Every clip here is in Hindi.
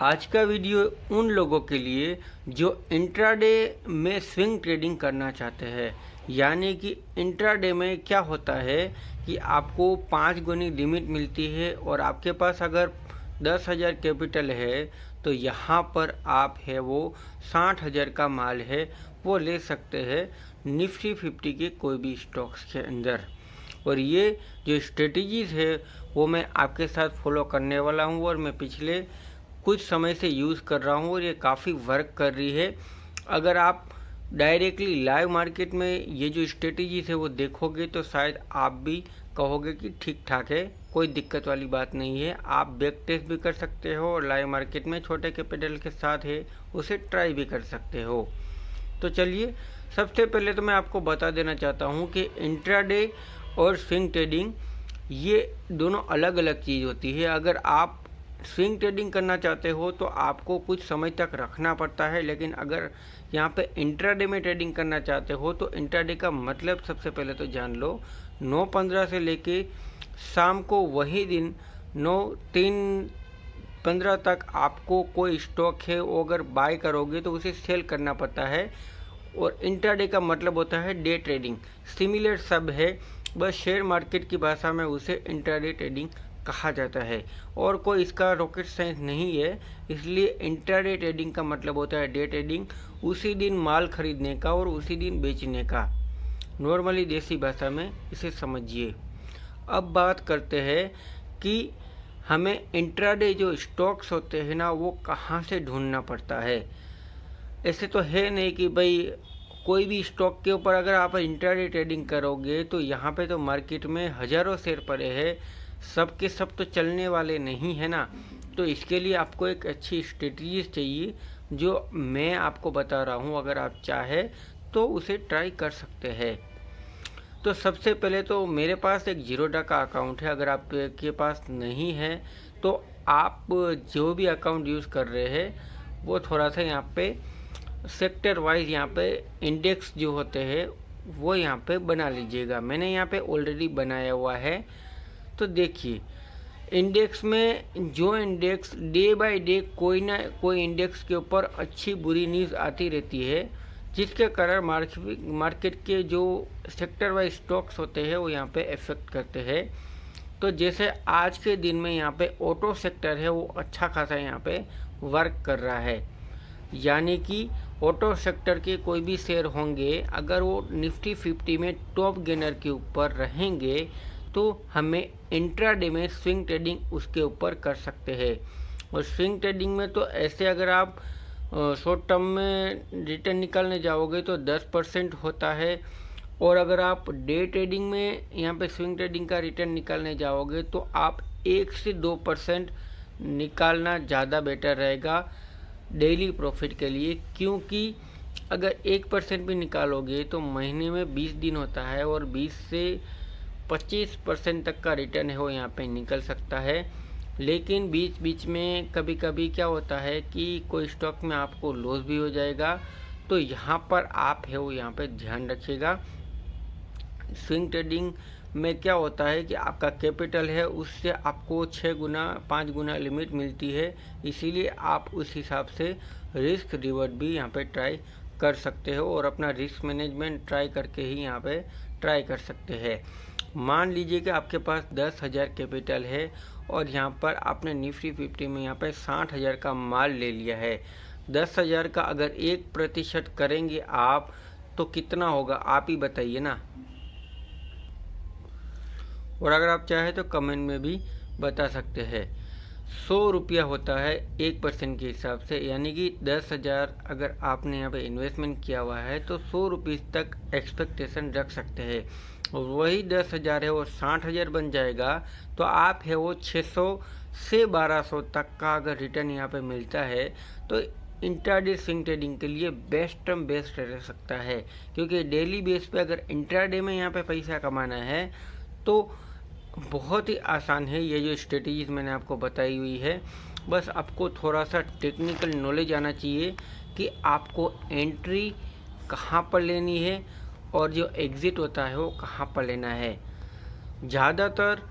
आज का वीडियो उन लोगों के लिए जो इंट्राडे में स्विंग ट्रेडिंग करना चाहते हैं। यानी कि इंट्राडे में क्या होता है कि आपको 5 गुनी लिमिट मिलती है और आपके पास अगर 10,000 कैपिटल है तो यहाँ पर आप है वो 60,000 का माल है वो ले सकते हैं निफ्टी 50 के कोई भी स्टॉक्स के अंदर। और ये जो स्ट्रेटजीज़ है वो मैं आपके साथ फॉलो करने वाला हूँ और मैं पिछले कुछ समय से यूज़ कर रहा हूँ और ये काफ़ी वर्क कर रही है। अगर आप डायरेक्टली लाइव मार्केट में ये जो स्ट्रेटजीज़ है वो देखोगे तो शायद आप भी कहोगे कि ठीक ठाक है, कोई दिक्कत वाली बात नहीं है। आप बैक टेस्ट भी कर सकते हो और लाइव मार्केट में छोटे कैपिटल के साथ है उसे ट्राई भी कर सकते हो। तो चलिए, सबसे पहले तो मैं आपको बता देना चाहता हूँ कि इंट्राडे और स्विंग ट्रेडिंग ये दोनों अलग अलग चीज़ होती है। अगर आप स्विंग ट्रेडिंग करना चाहते हो तो आपको कुछ समय तक रखना पड़ता है, लेकिन अगर यहाँ पे इंट्राडे में ट्रेडिंग करना चाहते हो तो इंट्राडे का मतलब सबसे पहले तो जान लो, 9:15 से लेके शाम को वही दिन 9:3:15 तक आपको कोई स्टॉक है वो अगर बाय करोगे तो उसे सेल करना पड़ता है। और इंट्राडे का मतलब होता है डे ट्रेडिंग, सिमिलर सब है, बस शेयर मार्केट की भाषा में उसे इंट्राडे ट्रेडिंग कहा जाता है और कोई इसका रॉकेट साइंस नहीं है। इसलिए इंट्राडे ट्रेडिंग का मतलब होता है डे ट्रेडिंग, उसी दिन माल खरीदने का और उसी दिन बेचने का। नॉर्मली देसी भाषा में इसे समझिए। अब बात करते हैं कि हमें इंट्राडे जो स्टॉक्स होते हैं ना वो कहाँ से ढूंढना पड़ता है। ऐसे तो है नहीं कि भाई कोई भी स्टॉक के ऊपर अगर आप इंट्राडे ट्रेडिंग करोगे तो यहाँ पे तो मार्केट में हज़ारों शेयर पड़े हैं, सब के सब तो चलने वाले नहीं है ना। तो इसके लिए आपको एक अच्छी स्ट्रेटजी चाहिए जो मैं आपको बता रहा हूँ। अगर आप चाहे तो उसे ट्राई कर सकते हैं। तो सबसे पहले तो मेरे पास एक जीरोधा का अकाउंट है। अगर आपके पास नहीं है तो आप जो भी अकाउंट यूज़ कर रहे हैं वो थोड़ा सा यहाँ पे सेक्टर वाइज यहाँ पे इंडेक्स जो होते हैं वो यहाँ पे बना लीजिएगा। मैंने यहाँ पे ऑलरेडी बनाया हुआ है। तो देखिए, इंडेक्स में जो इंडेक्स डे बाय डे कोई ना कोई इंडेक्स के ऊपर अच्छी बुरी न्यूज़ आती रहती है, जिसके कारण मार्केट के जो सेक्टर वाइज स्टॉक्स होते हैं वो यहाँ पे इफेक्ट करते हैं। तो जैसे आज के दिन में यहाँ पे ऑटो सेक्टर है वो अच्छा खासा यहाँ पे वर्क कर रहा है। यानी कि ऑटो सेक्टर के कोई भी शेयर होंगे अगर वो निफ्टी 50 में टॉप गेनर के ऊपर रहेंगे तो हमें इंट्राडे में स्विंग ट्रेडिंग उसके ऊपर कर सकते हैं। और स्विंग ट्रेडिंग में तो ऐसे अगर आप शॉर्ट टर्म में रिटर्न निकालने जाओगे तो 10% होता है, और अगर आप डे ट्रेडिंग में यहाँ पे स्विंग ट्रेडिंग का रिटर्न निकालने जाओगे तो आप 1 से 2% निकालना ज़्यादा बेटर रहेगा डेली प्रॉफिट के लिए। क्योंकि अगर 1% भी निकालोगे तो महीने में 20 दिन होता है और 20 से 25% तक का रिटर्न है वो यहाँ पे निकल सकता है। लेकिन बीच बीच में कभी कभी क्या होता है कि कोई स्टॉक में आपको लॉस भी हो जाएगा। तो यहाँ पर आप है वो यहाँ पे ध्यान रखिएगा। स्विंग ट्रेडिंग में क्या होता है कि आपका कैपिटल है उससे आपको 6 गुना 5 गुना लिमिट मिलती है, इसीलिए आप उस हिसाब से रिस्क रिवॉर्ड भी यहाँ पे ट्राई कर सकते हो और अपना रिस्क मैनेजमेंट ट्राई करके ही यहाँ पे ट्राई कर सकते हैं। मान लीजिए कि आपके पास 10,000 कैपिटल है और यहाँ पर आपने निफ्टी 50 में यहाँ पे 60,000 का माल ले लिया है। 10,000 का अगर 1% करेंगे आप तो कितना होगा आप ही बताइए ना। और अगर आप चाहे तो कमेंट में भी बता सकते हैं। 100 रुपया होता है 1% के हिसाब से, यानी कि 10,000 अगर आपने यहाँ पे इन्वेस्टमेंट किया हुआ है तो 100 रुपीज़ तक एक्सपेक्टेशन रख सकते हैं। और वही 10,000 है वो 60,000 बन जाएगा तो आप है वो 600 से 1200 तक का अगर रिटर्न यहाँ पे मिलता है तो इंट्राडे स्विंग ट्रेडिंग के लिए बेस्ट रह सकता है। क्योंकि डेली बेस पे अगर इंट्राडे में यहाँ पे पैसा कमाना है तो बहुत ही आसान है। ये जो स्ट्रेटजीज मैंने आपको बताई हुई है, बस आपको थोड़ा सा टेक्निकल नॉलेज आना चाहिए कि आपको एंट्री कहाँ पर लेनी है और जो एग्ज़िट होता है वो कहाँ पर लेना है। ज़्यादातर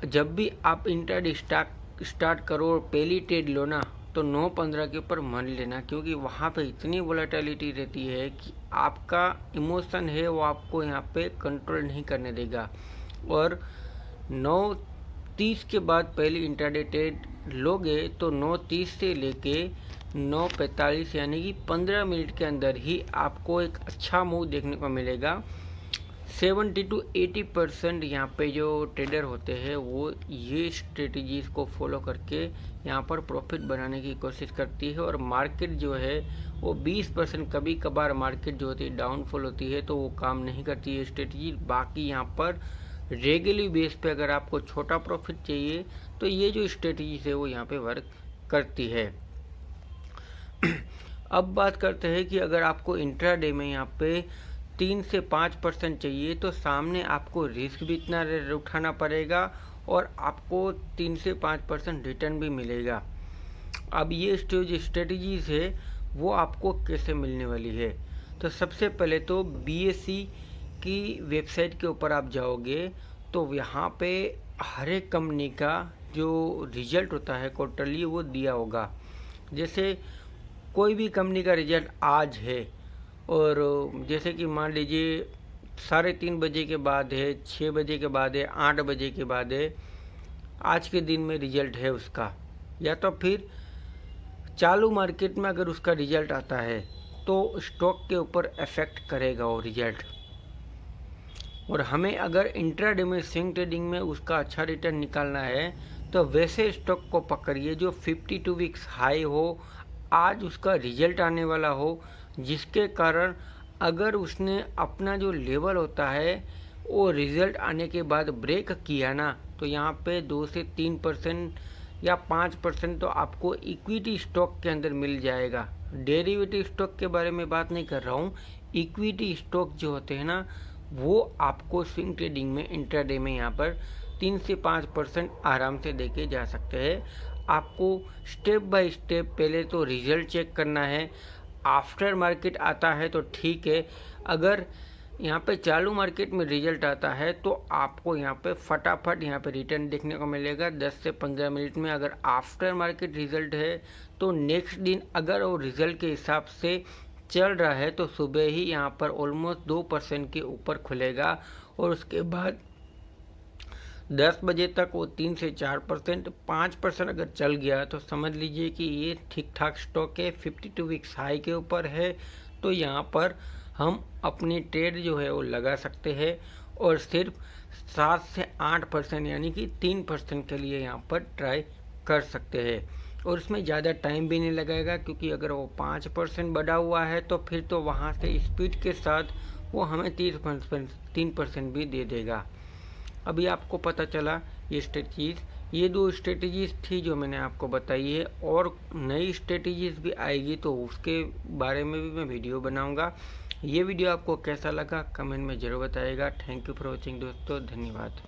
जब भी आप इंट्राडे स्टॉक स्टार्ट करो और पहली ट्रेड लो ना, तो 9-15 के ऊपर मान लेना, क्योंकि वहाँ पे इतनी वोलेटिलिटी रहती है कि आपका इमोशन है वो आपको यहाँ पे कंट्रोल नहीं करने देगा। और 9:30 के बाद पहली इंट्राडे ट्रेड लोगे तो 9:30 से लेके 9:45 यानी कि 15 मिनट के अंदर ही आपको एक अच्छा मूव देखने को मिलेगा। 70 to 80% यहाँ पे जो ट्रेडर होते हैं वो ये स्ट्रेटजीज को फॉलो करके यहाँ पर प्रॉफिट बनाने की कोशिश करती है। और मार्केट जो है वो 20%, कभी कभार मार्केट जो होती है डाउनफॉल होती है तो वो काम नहीं करती है स्ट्रेटजी। बाकी यहाँ पर रेगुलर बेस पे अगर आपको छोटा प्रॉफिट चाहिए तो ये जो स्ट्रेटजीज है वो यहाँ पे वर्क करती है। अब बात करते हैं कि अगर आपको इंट्राडे में यहाँ पे 3 से 5% चाहिए तो सामने आपको रिस्क भी इतना उठाना पड़ेगा और आपको 3 से 5% रिटर्न भी मिलेगा। अब ये जो स्ट्रेटजीज है वो आपको कैसे मिलने वाली है, तो सबसे पहले तो BSE की वेबसाइट के ऊपर आप जाओगे तो यहाँ पे हर एक कंपनी का जो रिजल्ट होता है क्वार्टरली वो दिया होगा। जैसे कोई भी कंपनी का रिजल्ट आज है और जैसे कि मान लीजिए 3:30 बजे के बाद है, 6 बजे के बाद है, 8 बजे के बाद है, आज के दिन में रिजल्ट है उसका, या तो फिर चालू मार्केट में अगर उसका रिजल्ट आता है तो स्टॉक के ऊपर इफेक्ट करेगा वो रिजल्ट। और हमें अगर इंट्राडे में स्विंग ट्रेडिंग में उसका अच्छा रिटर्न निकालना है तो वैसे स्टॉक को पकड़िए जो 52 वीक्स हाई हो, आज उसका रिजल्ट आने वाला हो, जिसके कारण अगर उसने अपना जो लेवल होता है वो रिजल्ट आने के बाद ब्रेक किया ना तो यहाँ पे 2 से 3% या 5% तो आपको इक्विटी स्टॉक के अंदर मिल जाएगा। डेरिवेटिव स्टॉक के बारे में बात नहीं कर रहा हूँ, इक्विटी स्टॉक जो होते हैं ना वो आपको स्विंग ट्रेडिंग में इंट्राडे में यहाँ पर 3 से 5% आराम से देके जा सकते हैं। आपको स्टेप बाय स्टेप पहले तो रिजल्ट चेक करना है, आफ्टर मार्केट आता है तो ठीक है, अगर यहाँ पे चालू मार्केट में रिजल्ट आता है तो आपको यहाँ पे फटाफट यहाँ पे रिटर्न देखने को मिलेगा 10 से 15 मिनट में। अगर आफ्टर मार्केट रिजल्ट है तो नेक्स्ट दिन अगर वो रिजल्ट के हिसाब से चल रहा है तो सुबह ही यहाँ पर ऑलमोस्ट 2% के ऊपर खुलेगा और उसके बाद 10 बजे तक वो 3 से 4%, 5% अगर चल गया तो समझ लीजिए कि ये ठीक ठाक स्टॉक है, 52 वीक्स हाई के ऊपर है, तो यहाँ पर हम अपनी ट्रेड जो है वो लगा सकते हैं और सिर्फ 7 से 8% यानी कि 3% के लिए यहाँ पर ट्राई कर सकते हैं। और इसमें ज़्यादा टाइम भी नहीं लगेगा क्योंकि अगर वो 5% बढ़ा हुआ है तो फिर तो वहाँ से स्पीड के साथ वो हमें 3% भी दे देगा। अभी आपको पता चला ये 2 स्ट्रेटजीज थी जो मैंने आपको बताई है, और नई स्ट्रेटजीज भी आएगी तो उसके बारे में भी मैं वीडियो बनाऊंगा। ये वीडियो आपको कैसा लगा कमेंट में ज़रूर बताइएगा। थैंक यू फॉर वॉचिंग दोस्तों, धन्यवाद।